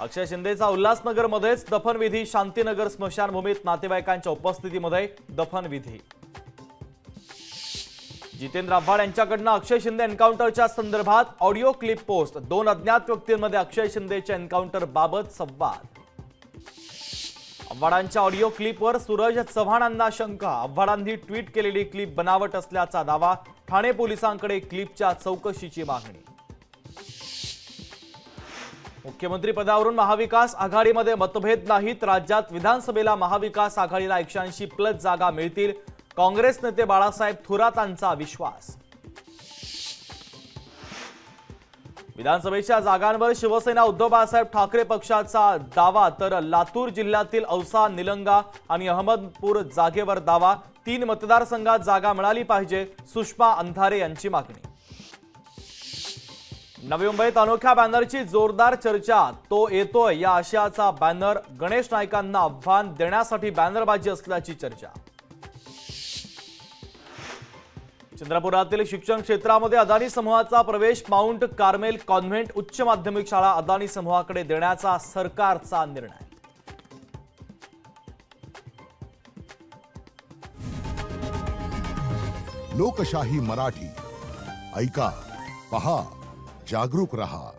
अक्षय शिंदेचा उल्हासनगरमध्येच दफनविधी। शांतीनगर स्मशानभूमीत नातेवाईकांच्या उपस्थितीमध्ये दफनविधी। जितेंद्र आव्हाड यांच्याकडून अक्षय शिंदे एन्काउंटरच्या संदर्भात ऑडिओ क्लिप पोस्ट। 2 अज्ञात व्यक्तींमध्ये अक्षय शिंदेच्या एन्काउंटर बाबत संवाद। आव्हाडांच्या ऑडिओ क्लिपवर सूरज चव्हाणांना शंका। आव्हाडांनी ट्विट केलेली क्लिप बनावट असल्याचा दावा। ठाणे पोलिसांकडे क्लिपच्या चौकशीची मागणी। मुख्यमंत्री पदावरून महाविकास आघाडीमध्ये मतभेद नाहीत। राज्यात विधानसभेला महाविकास आघाडीला 180+ जागा मिळतील। काँग्रेस नेते बाळासाहेब थोरातांचा विश्वास। विधानसभेच्या जागांवर शिवसेना उद्धव बाळासाहेब ठाकरे पक्षाचा दावा, तर लातूर जिल्ह्यातील औसा, निलंगा आणि अहमदपूर जागेवर दावा। 3 मतदारसंघात जागा मिळाली पाहिजे, सुषमा अंधारे यांची मागणी। नवी मुंबईत अनोख्या बॅनरची जोरदार चर्चा। तो येतोय या आशयाचा बॅनर। गणेश नाईकांना आव्हान देण्यासाठी बॅनरबाजी असल्याची चर्चा। चंद्रपुरातील शिक्षण क्षेत्रामध्ये अदानी समूहाचा प्रवेश। माउंट कार्मेल कॉन्व्हेंट उच्च माध्यमिक शाळा अदानी समूहाकडे देण्याचा सरकारचा निर्णय। लोकशाही मराठी ऐका, पहा, जागरूक रहा।